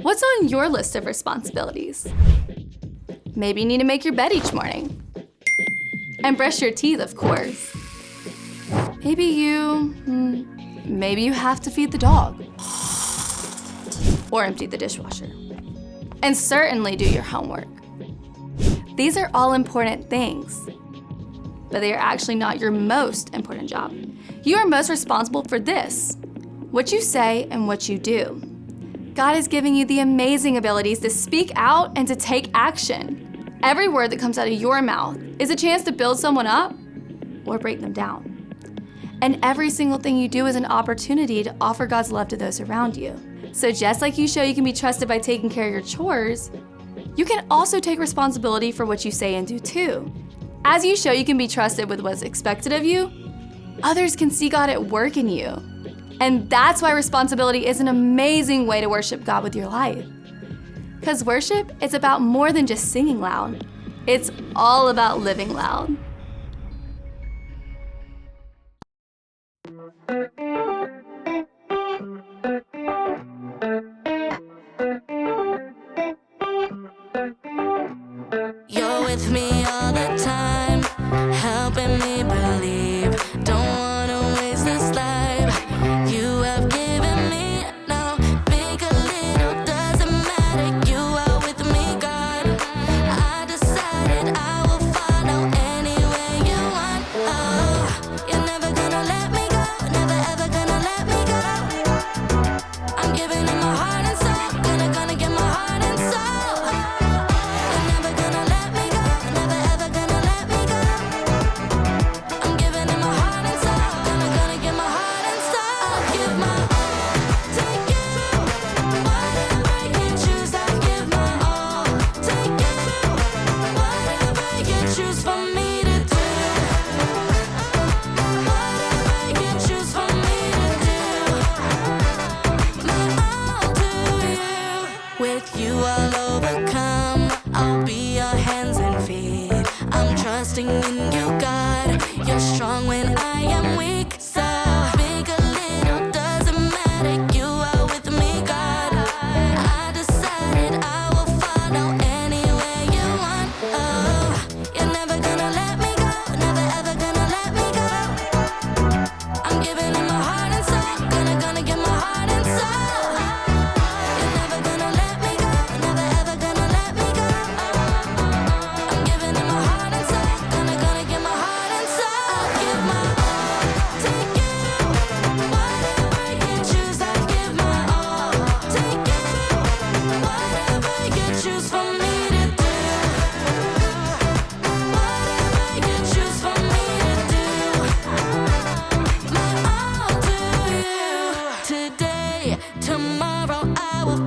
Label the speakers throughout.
Speaker 1: What's on your list of responsibilities? Maybe you need to make your bed each morning. And brush your teeth, of course. Maybe you have to feed the dog. Or empty the dishwasher. And certainly do your homework. These are all important things, but they are actually not your most important job. You are most responsible for this, what you say and what you do. God is giving you the amazing abilities to speak out and to take action. Every word that comes out of your mouth is a chance to build someone up or break them down. And every single thing you do is an opportunity to offer God's love to those around you. So just like you show you can be trusted by taking care of your chores, you can also take responsibility for what you say and do too. As you show you can be trusted with what's expected of you, others can see God at work in you. And that's why responsibility is an amazing way to worship God with your life. Because worship is about more than just singing loud. It's all about living loud.
Speaker 2: You're with me all the time, helping me believe. Don't wanna waste this life you have given me. No, big or little, doesn't matter. You are with me, God. I decided I will follow anywhere you want. Oh, you're never gonna let me go, never ever gonna let me go. I'm giving you my heart and soul, gonna give my heart and soul. You're never gonna let me go, never ever gonna let me go. I'm giving you my heart and soul, gonna give my heart and soul. I'll give my all to you. Whatever you choose, I'll give my all to you. Whatever you choose for me to do. Whatever you choose for me to do. My all to you. With you I'll overcome. I'll be your hands and feet. I'm trusting in you, God. You're strong when I am weak. So big or little, doesn't matter. You are with me, God. I decided I will follow anywhere you want. Oh, you're never gonna let me go, never ever gonna let me go. I'm giving you my heart and soul, gonna give my heart and soul. You're never gonna let me go, never ever gonna let me go. I'm giving you my heart and soul, gonna give my heart and soul. I'll give my all to you. Whatever you choose, I'll give my all to you. Whatever you choose for me to do. Whatever you choose for me to do. My all to you. Today, tomorrow, I will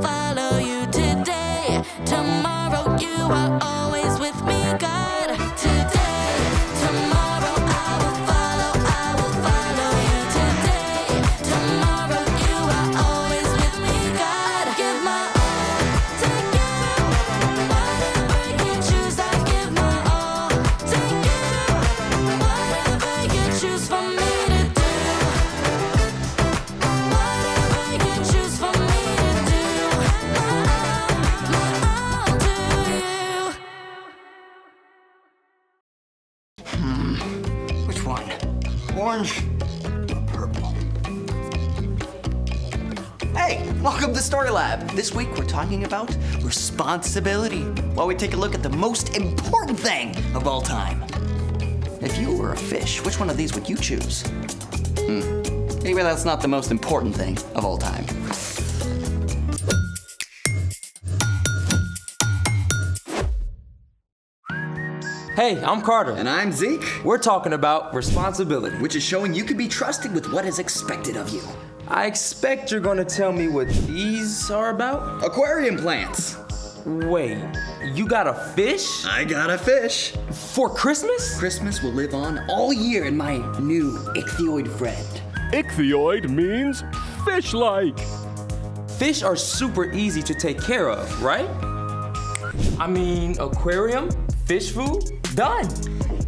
Speaker 2: follow you. Today, tomorrow, you are always with me, God. Today, tomorrow, I will follow you. Today, tomorrow, you are always with me, God. Give my all to you. Whatever you choose, I give my all to you. Whatever you choose for me to do. Whatever you choose for me to do. My all to you.
Speaker 3: Which one? Orange or purple? Hey, welcome to Story Lab. This week we're talking about responsibility while we take a look at the most important thing of all time. If you were a fish, which one of these would you choose? Maybe that's not the most important thing of all time.
Speaker 4: Hey, I'm Carter.
Speaker 3: And I'm Zeke,
Speaker 4: We're talking about responsibility.
Speaker 3: which is showing you can be trusted with what is expected of you.
Speaker 4: I expect you're gonna tell me what these are about?
Speaker 3: Aquarium plants.
Speaker 4: Wait, you got a fish?
Speaker 3: I got a fish.
Speaker 4: For Christmas?
Speaker 3: Christmas will live on all year in my new ichthyoid friend.
Speaker 5: Ichthyoid means fish-like.
Speaker 4: Fish are super easy to take care of, right? I mean, aquarium, fish food, done.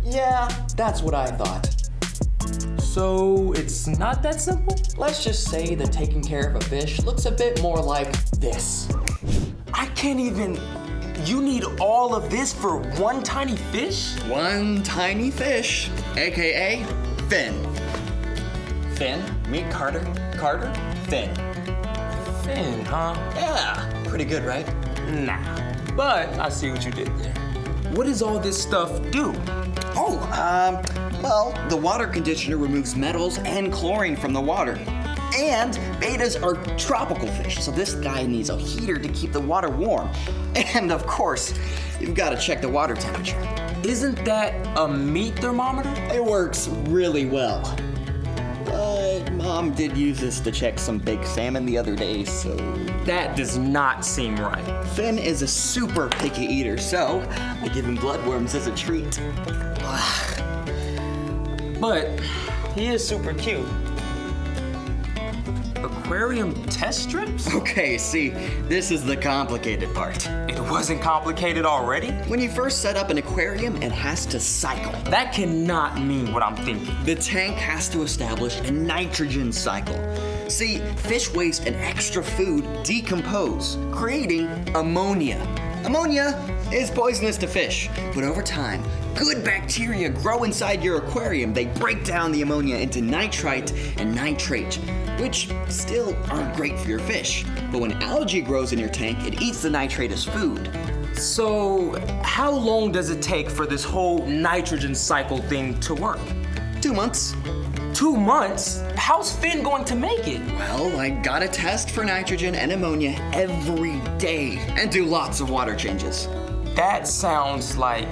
Speaker 6: Yeah, that's what I thought.
Speaker 4: So it's not that simple?
Speaker 3: Let's just say that taking care of a fish looks a bit more like this.
Speaker 4: I can't even. You need all of this for one tiny fish?
Speaker 3: One tiny fish, AKA Finn. Finn, meet Carter. Carter, Finn.
Speaker 4: Finn, huh?
Speaker 3: Yeah, pretty good, right?
Speaker 4: Nah. But I see what you did there. What does all this stuff do?
Speaker 3: Well, the water conditioner removes metals and chlorine from the water. And betas are tropical fish, so this guy needs a heater to keep the water warm. And of course, you've got to check the water temperature.
Speaker 4: Isn't that a meat thermometer?
Speaker 3: It works really well. But Mom did use this to check some big salmon the other day, so...
Speaker 4: That does not seem right.
Speaker 3: Finn is a super picky eater, so I give him bloodworms as a treat.
Speaker 4: But he is super cute. Aquarium test strips?
Speaker 3: Okay, see, this is the complicated part.
Speaker 4: It wasn't complicated already?
Speaker 3: When you first set up an aquarium, it has to cycle.
Speaker 4: That cannot mean what I'm thinking.
Speaker 3: The tank has to establish a nitrogen cycle. See, fish waste and extra food decompose, creating ammonia. Ammonia is poisonous to fish, but over time, good bacteria grow inside your aquarium. They break down the ammonia into nitrite and nitrate, which still aren't great for your fish. But when algae grows in your tank, it eats the nitrate as food.
Speaker 4: So, how long does it take for this whole nitrogen cycle thing to work?
Speaker 3: 2 months.
Speaker 4: 2 months? How's Finn going to make it?
Speaker 3: Well, I gotta test for nitrogen and ammonia every day and do lots of water changes.
Speaker 4: That sounds like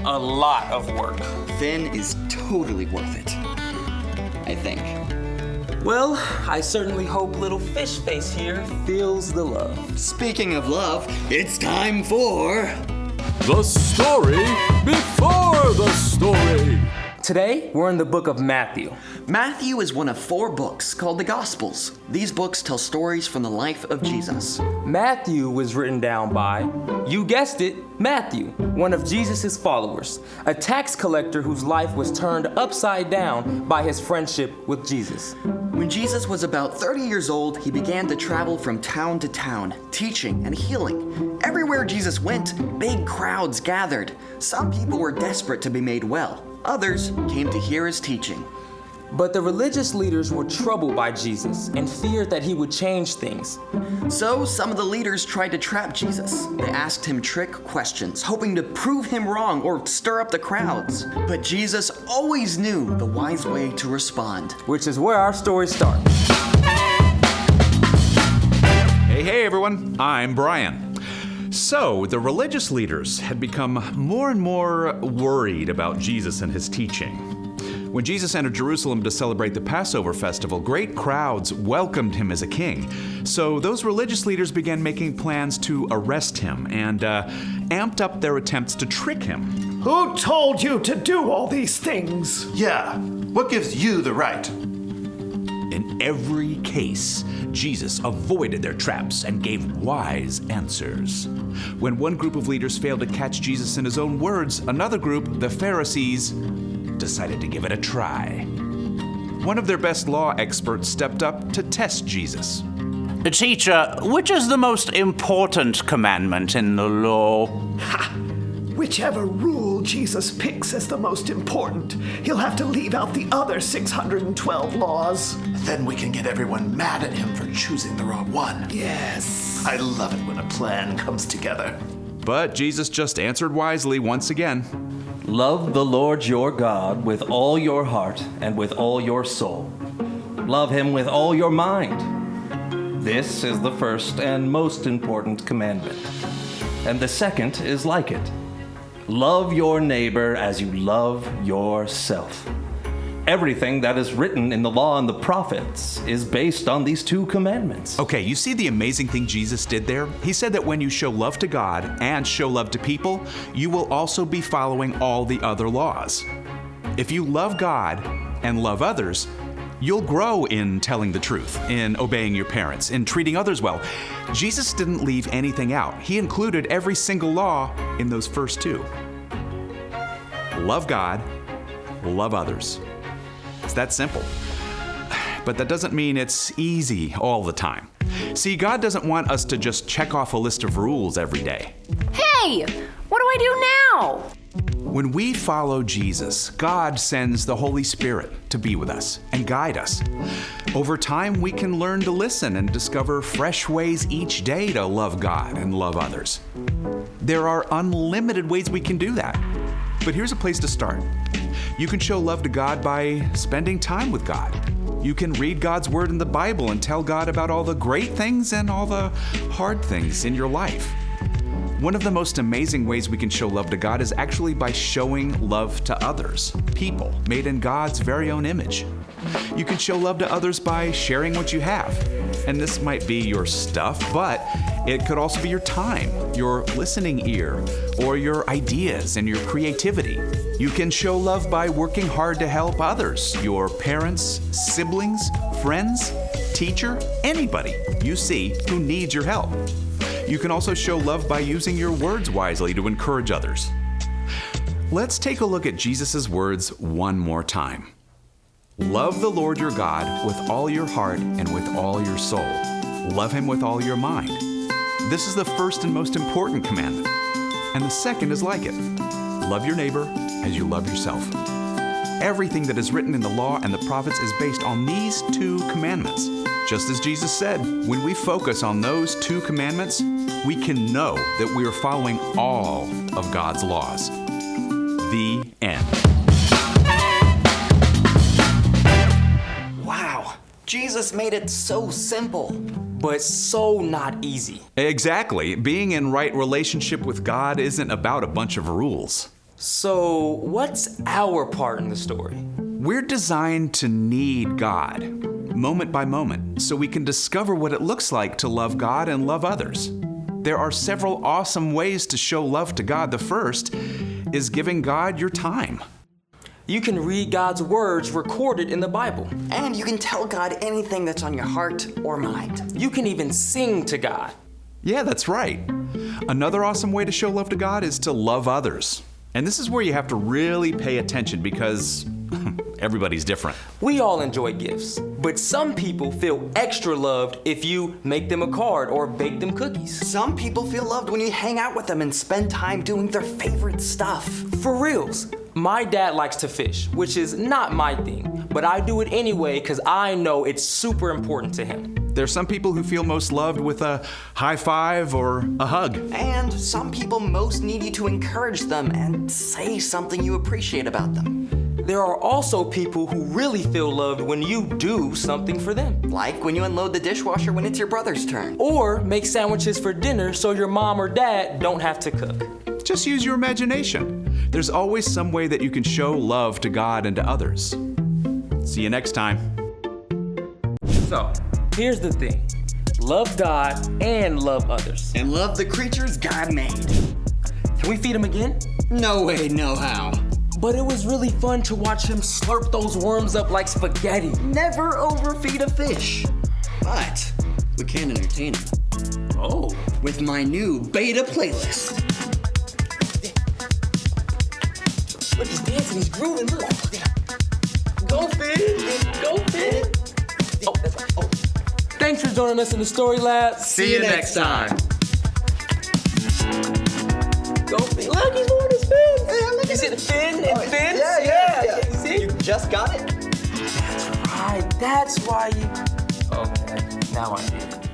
Speaker 4: a lot of work.
Speaker 3: Finn is totally worth it, I think.
Speaker 4: Well, I certainly hope little fish face here feels the love.
Speaker 3: Speaking of love, it's time for...
Speaker 5: The story before the story.
Speaker 4: Today, we're in the book of Matthew.
Speaker 3: Matthew is one of 4 books called the Gospels. These books tell stories from the life of Jesus.
Speaker 4: Matthew was written down by, you guessed it, Matthew, one of Jesus' followers, a tax collector whose life was turned upside down by his friendship with Jesus.
Speaker 3: When Jesus was about 30 years old, he began to travel from town to town, teaching and healing. Everywhere Jesus went, big crowds gathered. Some people were desperate to be made well. Others came to hear his teaching.
Speaker 4: But the religious leaders were troubled by Jesus and feared that he would change things.
Speaker 3: So some of the leaders tried to trap Jesus. They asked him trick questions, hoping to prove him wrong or stir up the crowds. But Jesus always knew the wise way to respond.
Speaker 4: Which is where our story starts.
Speaker 6: Hey everyone, I'm Brian. So, the religious leaders had become more and more worried about Jesus and his teaching. When Jesus entered Jerusalem to celebrate the Passover festival, great crowds welcomed him as a king. So those religious leaders began making plans to arrest him and amped up their attempts to trick him.
Speaker 7: Who told you to do all these things?
Speaker 8: Yeah, what gives you the right?
Speaker 6: In every case, Jesus avoided their traps and gave wise answers. When one group of leaders failed to catch Jesus in his own words, another group, the Pharisees, decided to give it a try. One of their best law experts stepped up to test Jesus.
Speaker 9: Teacher, which is the most important commandment in the law?
Speaker 7: Whichever rule Jesus picks as the most important, he'll have to leave out the other 612 laws.
Speaker 8: Then we can get everyone mad at him for choosing the wrong one.
Speaker 7: Yes.
Speaker 8: I love it when a plan comes together.
Speaker 6: But Jesus just answered wisely once again.
Speaker 10: Love the Lord your God with all your heart and with all your soul. Love him with all your mind. This is the first and most important commandment. And the second is like it. Love your neighbor as you love yourself. Everything that is written in the law and the prophets is based on these 2 commandments.
Speaker 6: Okay, you see the amazing thing Jesus did there? He said that when you show love to God and show love to people, you will also be following all the other laws. If you love God and love others, you'll grow in telling the truth, in obeying your parents, in treating others well. Jesus didn't leave anything out. He included every single law in those first 2. Love God, love others. It's that simple. But that doesn't mean it's easy all the time. See, God doesn't want us to just check off a list of rules every day.
Speaker 11: Hey, what do I do now?
Speaker 6: When we follow Jesus, God sends the Holy Spirit to be with us and guide us. Over time, we can learn to listen and discover fresh ways each day to love God and love others. There are unlimited ways we can do that. But here's a place to start. You can show love to God by spending time with God. You can read God's Word in the Bible and tell God about all the great things and all the hard things in your life. One of the most amazing ways we can show love to God is actually by showing love to others, people made in God's very own image. You can show love to others by sharing what you have. And this might be your stuff, but it could also be your time, your listening ear, or your ideas and your creativity. You can show love by working hard to help others, your parents, siblings, friends, teacher, anybody you see who needs your help. You can also show love by using your words wisely to encourage others. Let's take a look at Jesus' words one more time. Love the Lord your God with all your heart and with all your soul. Love him with all your mind. This is the first and most important commandment. And the second is like it. Love your neighbor as you love yourself. Everything that is written in the law and the prophets is based on these two commandments. Just as Jesus said, when we focus on those two commandments, we can know that we are following all of God's laws. The end.
Speaker 3: Wow, Jesus made it so simple.
Speaker 4: But so not easy.
Speaker 6: Exactly. Being in right relationship with God isn't about a bunch of rules.
Speaker 4: So, what's our part in the story?
Speaker 6: We're designed to need God, moment by moment, so we can discover what it looks like to love God and love others. There are several awesome ways to show love to God. The first is giving God your time.
Speaker 4: You can read God's words recorded in the Bible.
Speaker 3: And you can tell God anything that's on your heart or mind.
Speaker 4: You can even sing to God.
Speaker 6: Yeah, that's right. Another awesome way to show love to God is to love others. And this is where you have to really pay attention because everybody's different.
Speaker 4: We all enjoy gifts, but some people feel extra loved if you make them a card or bake them cookies.
Speaker 3: Some people feel loved when you hang out with them and spend time doing their favorite stuff.
Speaker 4: For reals. My dad likes to fish, which is not my thing, but I do it anyway because I know it's super important to him.
Speaker 6: There's some people who feel most loved with a high five or a hug.
Speaker 3: And some people most need you to encourage them and say something you appreciate about them.
Speaker 4: There are also people who really feel loved when you do something for them.
Speaker 3: Like when you unload the dishwasher when it's your brother's turn.
Speaker 4: Or make sandwiches for dinner so your mom or dad don't have to cook.
Speaker 6: Just use your imagination. There's always some way that you can show love to God and to others. See you next time.
Speaker 4: So, here's the thing. Love God and love others.
Speaker 3: And love the creatures God made.
Speaker 4: Can we feed him again?
Speaker 3: No way, no how.
Speaker 4: But it was really fun to watch him slurp those worms up like spaghetti.
Speaker 3: Never overfeed a fish. But we can entertain him.
Speaker 4: Oh.
Speaker 3: With my new beta playlist.
Speaker 4: Look, he's dancing, he's grooving, look. Go Finn, go Finn. Oh, that's right. Oh. Thanks for joining us in the Story Lab.
Speaker 3: See you next time.
Speaker 4: Go Finn. Look, he's doing his fin. Yeah, look, you see the fin and fins?
Speaker 3: Yeah.
Speaker 4: You see?
Speaker 3: You just got it?
Speaker 4: That's right. That's why you... Okay, now I get it.